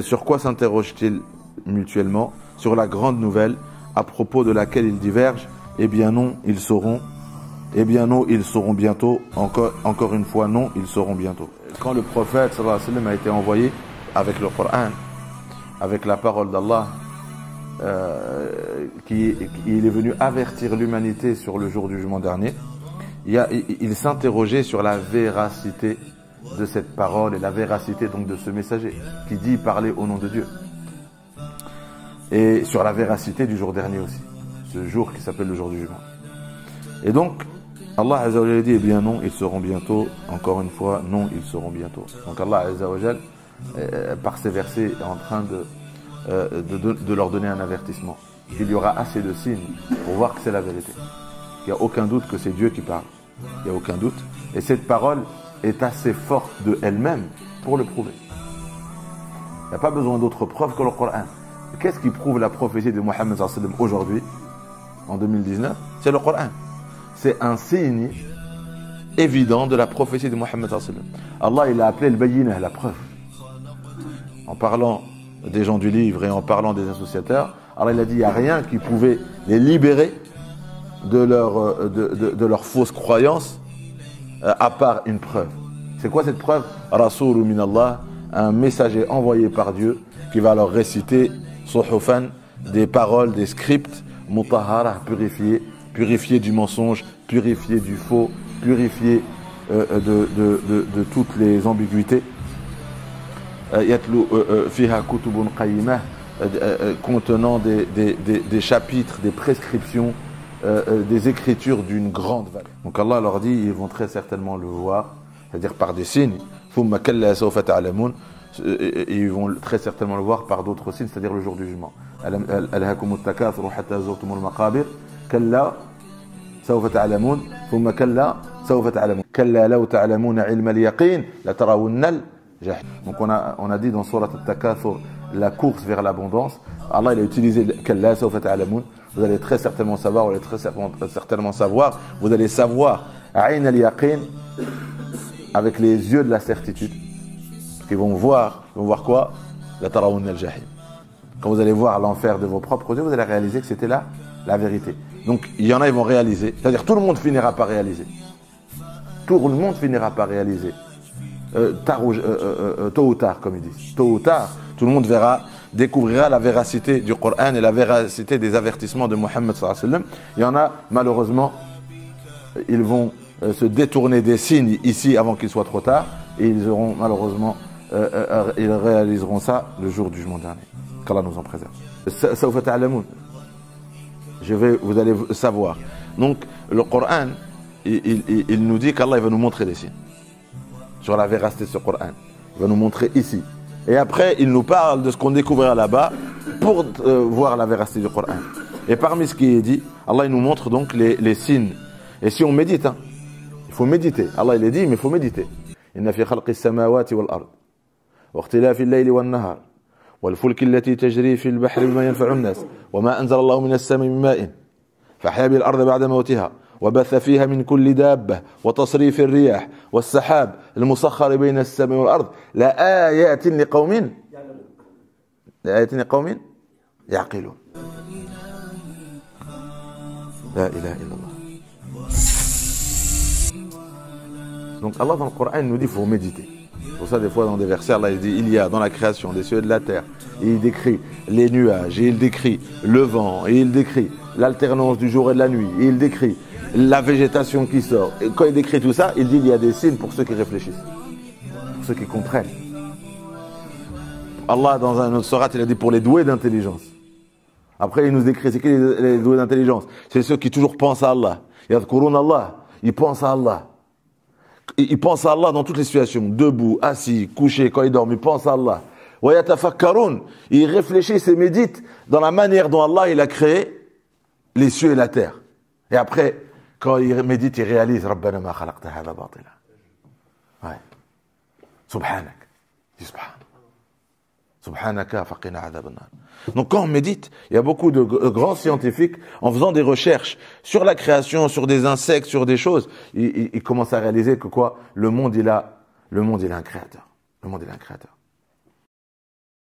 sur quoi s'interrogent-ils mutuellement? Sur la grande nouvelle à propos de laquelle ils divergent? Eh bien non, ils sauront. Eh bien non, ils sauront bientôt. Encore une fois, non, ils sauront bientôt. Quand le prophète sallallahu alayhi wa sallam a été envoyé avec le Coran, avec la parole d'Allah, il est venu avertir l'humanité sur le jour du jugement dernier, il s'interrogeait sur la véracité de cette parole et la véracité donc de ce messager qui dit parler au nom de Dieu. Et sur la véracité du jour dernier aussi, ce jour qui s'appelle le jour du jugement. Et donc, Allah Azza wa Jalla dit, eh bien non, ils seront bientôt. Encore une fois, non, ils seront bientôt. Donc Allah Azza wa Jalla, par ces versets, est en train de leur donner un avertissement. Il y aura assez de signes pour voir que c'est la vérité. Il n'y a aucun doute que c'est Dieu qui parle. Il n'y a aucun doute. Et cette parole est assez forte de elle-même pour le prouver. Il n'y a pas besoin d'autres preuves que le Coran. Qu'est-ce qui prouve la prophétie de Mohammed sallallahu alayhi wa sallam aujourd'hui, en 2019? C'est le Coran. C'est un signe évident de la prophétie de Mohammed sallallahu alayhi wa sallam. Allah, il a appelé le bayinah, la preuve. En parlant des gens du livre et en parlant des associateurs, alors il a dit, il n'y a rien qui pouvait les libérer de leur fausse croyance, à part une preuve. C'est quoi cette preuve? Rasoul min Allah, un messager envoyé par Dieu qui va leur réciter suhufan, des paroles, des scripts, mutahhara, purifiés du mensonge, purifiés du faux, purifiés de toutes les ambiguïtés. Yatlu fiha kutubun qayyimah, contenant des chapitres, des prescriptions, des écritures d'une grande valeur. Donc Allah leur dit, ils vont très certainement le voir, c'est-à-dire par des signes. Thumma kalla sawfa ta'lamun, ils vont très certainement le voir par d'autres signes, c'est-à-dire le jour du jugement. Alhakumut takathuru hatta zurtumul maqabir, kalla sawfa ta'lamun, thumma kalla sawfa ta'lamun, kalla law ta'lamuna ilma al-yaqin la tarawunna al-jahim. Donc on a dit dans Surat al-Takathur la course vers l'abondance. Allah il a utilisé kalla sawfa ta'lamun. Vous allez très certainement savoir, vous allez très certainement savoir, vous allez savoir ayn al-yaqin, avec les yeux de la certitude. Ils vont voir quoi? La tarawun al-jahim. Quand vous allez voir l'enfer de vos propres yeux, vous allez réaliser que c'était là la vérité. Donc il y en a, ils vont réaliser. C'est-à-dire tout le monde finira par réaliser. Tout le monde finira par réaliser. Tôt ou tard, comme ils disent. Tôt ou tard, tout le monde découvrira la véracité du Coran et la véracité des avertissements de Mohammed sallallahu alayhi wa sallam. Il y en a, malheureusement, ils vont se détourner des signes ici avant qu'il soit trop tard, et ils auront malheureusement, ils réaliseront ça le jour du jugement dernier. Qu'Allah nous en préserve. Sawfa ta'lamun. Vous allez savoir. Donc le Coran, il nous dit qu'Allah va nous montrer des signes sur la véracité de ce Coran. Il va nous montrer ici. Et après, il nous parle de ce qu'on découvrira là-bas pour voir la véracité du Coran. Et parmi ce qui est dit, Allah il nous montre donc les signes. Et si on médite, hein, il faut méditer. Allah il est dit, mais il faut méditer. Inna fi khalqi as-samawati wal ard wa ikhtilafi al-layli wan nahar wal fulki allati tajri fi al-bahri bima yanfa'u an-nas wa ma anzala Allahu min as-sama'i min ma'in fahya bil ardi ba'da mawtiha وبث فيها من كل دابة وتصريف الرياح والسحاب المسخر بين السماء والأرض لآيات لقوم يعقلون لا إله إلا الله. Donc Allah dans le Coran nous dit qu'il faut méditer. Pour ça des fois dans des versets Allah il dit il y a dans la création des cieux et de la terre, et il décrit les nuages, et il décrit le vent, et il décrit l'alternance du jour et de la nuit, et il décrit la végétation qui sort. Et quand il décrit tout ça, il dit il y a des signes pour ceux qui réfléchissent, pour ceux qui comprennent. Allah dans un autre surat il a dit pour les doués d'intelligence. Après il nous décrit c'est qui les doués d'intelligence? C'est ceux qui toujours pensent à Allah. Yadhkurun Allah, ils pensent à Allah. Ils pensent à Allah dans toutes les situations, debout, assis, couché, quand ils dorment, ils pensent à Allah. Wa yatafakkarun, ils réfléchissent et méditent dans la manière dont Allah il a créé les cieux et la terre. Et après, quand ils méditent, ils réalisent Rabbana ma khalaqta hadha batila. Ouais. Subhanak. Subhanaka faqina adhab an-nar. Donc quand on médite, il y a beaucoup de grands scientifiques, en faisant des recherches sur la création, sur des insectes, sur des choses, ils commencent à réaliser que quoi? Le monde il a un créateur. Le monde il a un créateur.